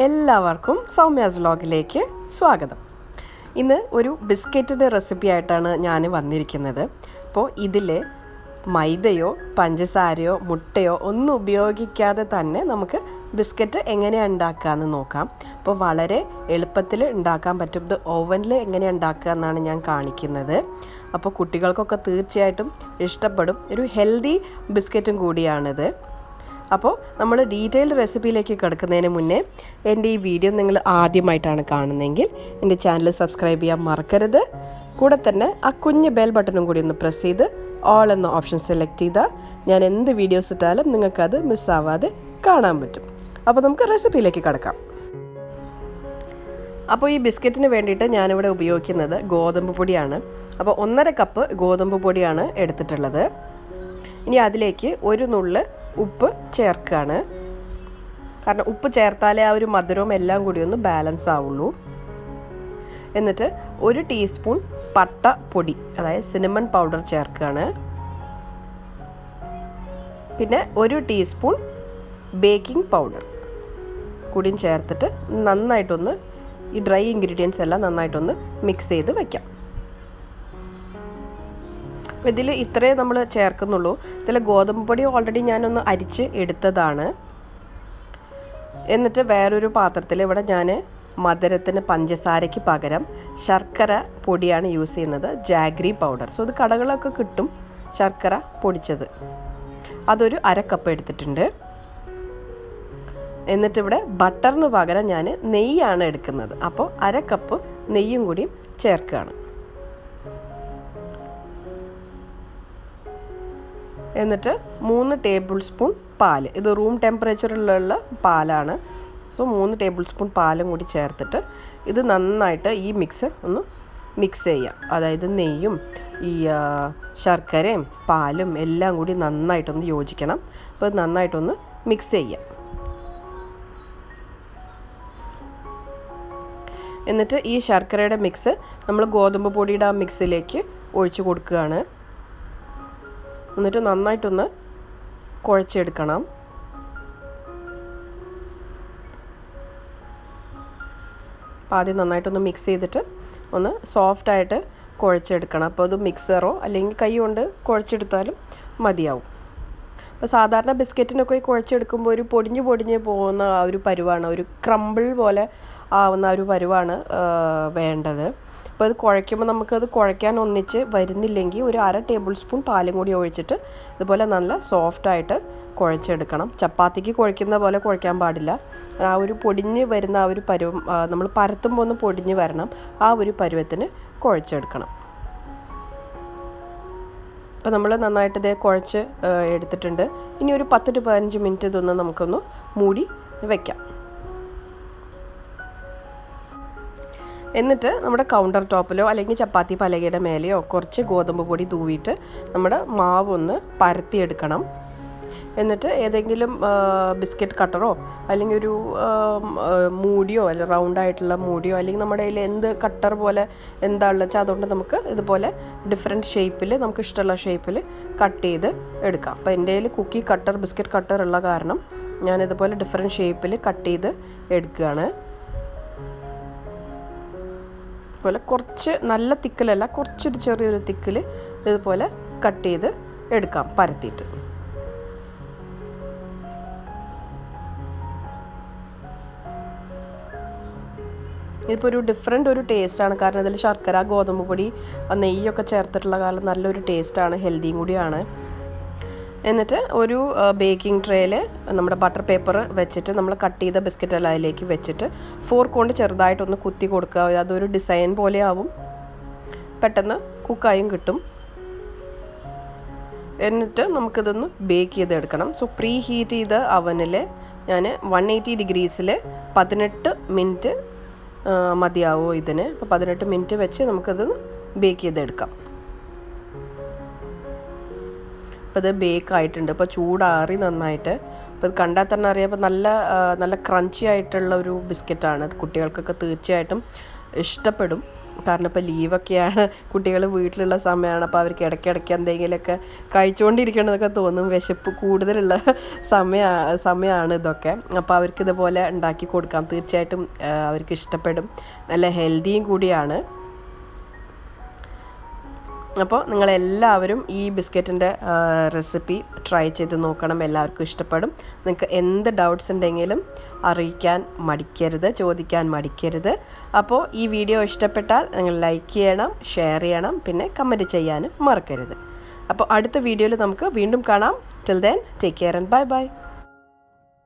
എല്ലാവർക്കും സൗമ്യാസ് വ്ലോഗിലേക്ക് സ്വാഗതം. ഇന്ന് ഒരു ബിസ്ക്കറ്റിൻ്റെ റെസിപ്പി ആയിട്ടാണ് ഞാൻ വന്നിരിക്കുന്നത്. അപ്പോൾ ഇതിൽ മൈദയോ പഞ്ചസാരയോ മുട്ടയോ ഒന്നും ഉപയോഗിക്കാതെ തന്നെ നമുക്ക് ബിസ്ക്കറ്റ് എങ്ങനെയാണ് ഉണ്ടാക്കുകയെന്ന് നോക്കാം. അപ്പോൾ വളരെ എളുപ്പത്തിൽ ഉണ്ടാക്കാൻ പറ്റും. ഇത് ഓവനിൽ എങ്ങനെയാണ് ഉണ്ടാക്കുക എന്നാണ് ഞാൻ കാണിക്കുന്നത്. അപ്പോൾ കുട്ടികൾക്കൊക്കെ തീർച്ചയായിട്ടും ഇഷ്ടപ്പെടും. ഒരു ഹെൽത്തി ബിസ്ക്കറ്റും കൂടിയാണിത്. അപ്പോൾ നമ്മൾ ഡീറ്റെയിൽ റെസിപ്പിയിലേക്ക് കിടക്കുന്നതിന് മുന്നേ എൻ്റെ ഈ വീഡിയോ നിങ്ങൾ ആദ്യമായിട്ടാണ് കാണുന്നതെങ്കിൽ എൻ്റെ ചാനൽ സബ്സ്ക്രൈബ് ചെയ്യാൻ മറക്കരുത്. കൂടെ തന്നെ ആ കുഞ്ഞ് ബെൽ ബട്ടണും കൂടി ഒന്ന് പ്രസ് ചെയ്ത് ഓൾ എന്ന ഓപ്ഷൻ സെലക്ട് ചെയ്താൽ ഞാൻ എന്ത് വീഡിയോസ് ഇട്ടാലും നിങ്ങൾക്കത് മിസ്സാവാതെ കാണാൻ പറ്റും. അപ്പോൾ നമുക്ക് റെസിപ്പിയിലേക്ക് കിടക്കാം. അപ്പോൾ ഈ ബിസ്ക്കറ്റിന് വേണ്ടിയിട്ട് ഞാനിവിടെ ഉപയോഗിക്കുന്നത് ഗോതമ്പ് പൊടിയാണ്. അപ്പോൾ 1.5 കപ്പ് ഗോതമ്പ് പൊടിയാണ് എടുത്തിട്ടുള്ളത്. ഇനി അതിലേക്ക് ഒരു നുള്ള് ഉപ്പ് ചേർക്കുകയാണ്. കാരണം ഉപ്പ് ചേർത്താലേ ആ ഒരു മധുരവും എല്ലാം കൂടി ഒന്ന് ബാലൻസ് ആവുള്ളൂ. എന്നിട്ട് 1 ടീസ്പൂൺ പട്ട പൊടി, അതായത് സിനമൺ പൗഡർ ചേർക്കുകയാണ്. പിന്നെ 1 ടീസ്പൂൺ ബേക്കിംഗ് പൗഡർ കൂടിയും ചേർത്തിട്ട് നന്നായിട്ടൊന്ന് ഈ ഡ്രൈ ഇൻഗ്രീഡിയൻസ് എല്ലാം നന്നായിട്ടൊന്ന് മിക്സ് ചെയ്ത് വയ്ക്കാം. അപ്പോൾ ഇതിൽ ഇത്രയേ നമ്മൾ ചേർക്കുന്നുള്ളൂ. ഇതിൽ ഗോതമ്പ് പൊടി ഓൾറെഡി ഞാനൊന്ന് അരിച്ച് എടുത്തതാണ്. എന്നിട്ട് വേറൊരു പാത്രത്തിൽ ഇവിടെ ഞാൻ മധുരത്തിന് പഞ്ചസാരയ്ക്ക് പകരം ശർക്കര പൊടിയാണ് യൂസ് ചെയ്യുന്നത്, ജാഗ്രി പൗഡർ. സോ ഇത് കടകളൊക്കെ കിട്ടും, ശർക്കര പൊടിച്ചത്. അതൊരു 1/2 കപ്പ് എടുത്തിട്ടുണ്ട്. എന്നിട്ടിവിടെ ബട്ടറിന് പകരം ഞാൻ നെയ്യാണ് എടുക്കുന്നത്. അപ്പോൾ 1/2 കപ്പ് നെയ്യും കൂടിയും ചേർക്കുകയാണ്. എന്നിട്ട് 3 ടേബിൾ സ്പൂൺ പാൽ, ഇത് റൂം ടെമ്പറേച്ചറിലുള്ള പാലാണ്. സോ 3 ടേബിൾ സ്പൂൺ പാലും കൂടി ചേർത്തിട്ട് ഇത് നന്നായിട്ട് ഈ മിക്സ് ഒന്ന് മിക്സ് ചെയ്യാം. അതായത് നെയ്യും ഈ ശർക്കരയും പാലും എല്ലാം കൂടി നന്നായിട്ടൊന്ന് യോജിക്കണം. അപ്പോൾ ഇത് നന്നായിട്ടൊന്ന് മിക്സ് ചെയ്യാം. എന്നിട്ട് ഈ ശർക്കരയുടെ മിക്സ് നമ്മൾ ഗോതമ്പ് പൊടിയുടെ ആ മിക്സിലേക്ക് ഒഴിച്ച് കൊടുക്കുകയാണ്. എന്നിട്ട് നന്നായിട്ടൊന്ന് കുഴച്ചെടുക്കണം. അപ്പോൾ ആദ്യം നന്നായിട്ടൊന്ന് മിക്സ് ചെയ്തിട്ട് ഒന്ന് സോഫ്റ്റായിട്ട് കുഴച്ചെടുക്കണം. അപ്പോൾ അത് മിക്സറോ അല്ലെങ്കിൽ കൈ കൊണ്ട് കുഴച്ചെടുത്താലും മതിയാവും. അപ്പോൾ സാധാരണ ബിസ്ക്കറ്റിനൊക്കെ കുഴച്ചെടുക്കുമ്പോൾ ഒരു പൊടിഞ്ഞ് പോകുന്ന ആ ഒരു പരുവാണ്, ഒരു ക്രംബിൾ പോലെ ആവുന്ന ഒരു പരുവാണ് വേണ്ടത്. അപ്പോൾ അത് കുഴയ്ക്കുമ്പോൾ നമുക്കത് കുഴയ്ക്കാൻ ഒന്നിച്ച് വരുന്നില്ലെങ്കിൽ ഒരു 1/2 ടേബിൾ സ്പൂൺ പാലും കൂടി ഒഴിച്ചിട്ട് ഇതുപോലെ നല്ല സോഫ്റ്റായിട്ട് കുഴച്ചെടുക്കണം. ചപ്പാത്തിക്ക് കുഴയ്ക്കുന്ന പോലെ കുഴയ്ക്കാൻ പാടില്ല. ആ ഒരു പൊടിഞ്ഞ് വരുന്ന ആ ഒരു പരുവം നമ്മൾ പരത്തുമ്പോൾ ഒന്ന് പൊടിഞ്ഞ് വരണം. ആ ഒരു പരുവത്തിന് കുഴച്ചെടുക്കണം. അപ്പോൾ നമ്മൾ നന്നായിട്ട് ഇതേ കുഴച്ച് എടുത്തിട്ടുണ്ട്. ഇനി ഒരു 10 to 15 മിനിറ്റ് ഇതൊന്ന് നമുക്കൊന്ന് മൂടി വയ്ക്കാം. എന്നിട്ട് നമ്മുടെ കൗണ്ടർ ടോപ്പിലോ അല്ലെങ്കിൽ ചപ്പാത്തി പലകയുടെ മേലെയോ കുറച്ച് ഗോതമ്പ് പൊടി തൂവിയിട്ട് നമ്മുടെ മാവ് ഒന്ന് പരത്തിയെടുക്കണം. എന്നിട്ട് ഏതെങ്കിലും ബിസ്ക്കറ്റ് കട്ടറോ അല്ലെങ്കിൽ ഒരു മൂടിയോ അല്ലെങ്കിൽ റൗണ്ടായിട്ടുള്ള മൂടിയോ അല്ലെങ്കിൽ നമ്മുടെ കയ്യിൽ എന്ത് കട്ടർ പോലെ എന്താണെന്ന് വെച്ചാൽ അതുകൊണ്ട് നമുക്ക് ഇതുപോലെ ഡിഫറെൻറ്റ് ഷേപ്പിൽ നമുക്ക് ഇഷ്ടമുള്ള ഷേപ്പിൽ കട്ട് ചെയ്ത് എടുക്കാം. അപ്പോൾ എൻ്റെ കയ്യിൽ കുക്കി കട്ടർ ബിസ്ക്കറ്റ് കട്ടർ ഉള്ള കാരണം ഞാനിതുപോലെ ഡിഫറെൻറ്റ് ഷേപ്പിൽ കട്ട് ചെയ്ത് എടുക്കുകയാണ്. ഇതുപോലെ കുറച്ച് നല്ല തിക്കിലല്ല, കുറച്ചൊരു ചെറിയൊരു തിക്കിൽ ഇതുപോലെ കട്ട് ചെയ്ത് എടുക്കാം പരത്തിയിട്ട്. ഇതിപ്പോൾ ഒരു ഡിഫറെൻ്റ് ഒരു ടേസ്റ്റാണ്. കാരണം ഇതിൽ ശർക്കര ഗോതമ്പ് പൊടി നെയ്യൊക്കെ ചേർത്തിട്ടുള്ള കാരണം നല്ലൊരു ടേസ്റ്റാണ്, ഹെൽത്തിയും കൂടിയാണ്. എന്നിട്ട് ഒരു ബേക്കിംഗ് ട്രേയിൽ നമ്മുടെ ബട്ടർ പേപ്പർ വെച്ചിട്ട് നമ്മൾ കട്ട് ചെയ്ത ബിസ്ക്കറ്റ് എല്ലാം അതിലേക്ക് വെച്ചിട്ട് ഫോർക്ക് കൊണ്ട് ചെറുതായിട്ടൊന്ന് കുത്തി കൊടുക്കുക. അതൊരു ഡിസൈൻ പോലെ ആവും, പെട്ടെന്ന് കുക്കായും കിട്ടും. എന്നിട്ട് നമുക്കിതൊന്ന് ബേക്ക് ചെയ്തെടുക്കണം. സോ പ്രീ ഹീറ്റ് ചെയ്ത അവനിൽ ഞാൻ 180 ഡിഗ്രീസിൽ 18 മിനിറ്റ് മതിയാവും ഇതിന്. അപ്പോൾ 18 മിനിറ്റ് വെച്ച് നമുക്കതൊന്ന് ബേക്ക് ചെയ്തെടുക്കാം. അപ്പോൾ ഇത് ബേക്ക് ആയിട്ടുണ്ട്. ഇപ്പോൾ ചൂടാറി നന്നായിട്ട്. അപ്പോൾ ഇത് കണ്ടാൽ തന്നെ അറിയാം. അപ്പോൾ നല്ല ക്രഞ്ചി ആയിട്ടുള്ള ഒരു ബിസ്ക്കറ്റാണ്. അത് കുട്ടികൾക്കൊക്കെ തീർച്ചയായിട്ടും ഇഷ്ടപ്പെടും. കാരണം ഇപ്പോൾ ലീവൊക്കെയാണ്, കുട്ടികൾ വീട്ടിലുള്ള സമയമാണ്. അപ്പോൾ അവർക്ക് ഇടയ്ക്കിടയ്ക്ക് എന്തെങ്കിലുമൊക്കെ കഴിച്ചുകൊണ്ടിരിക്കണമെന്നൊക്കെ തോന്നും. വിശപ്പ് കൂടുതലുള്ള സമയമാണ് ഇതൊക്കെ. അപ്പോൾ അവർക്ക് ഇതുപോലെ ഉണ്ടാക്കി കൊടുക്കാം. തീർച്ചയായിട്ടും അവർക്ക് ഇഷ്ടപ്പെടും. നല്ല ഹെൽത്തിയും കൂടിയാണ്. അപ്പോൾ നിങ്ങളെല്ലാവരും ഈ ബിസ്ക്കറ്റിൻ്റെ റെസിപ്പി ട്രൈ ചെയ്ത് നോക്കണം. എല്ലാവർക്കും ഇഷ്ടപ്പെടും. നിങ്ങൾക്ക് എന്ത് ഡൗട്ട്സ് ഉണ്ടെങ്കിലും അറിയിക്കാൻ മടിക്കരുത്, ചോദിക്കാൻ മടിക്കരുത്. അപ്പോൾ ഈ വീഡിയോ ഇഷ്ടപ്പെട്ടാൽ നിങ്ങൾ ലൈക്ക് ചെയ്യണം, ഷെയർ ചെയ്യണം, പിന്നെ കമൻറ്റ് ചെയ്യാനും മറക്കരുത്. അപ്പോൾ അടുത്ത വീഡിയോയിൽ നമുക്ക് വീണ്ടും കാണാം. Till then take care and bye bye.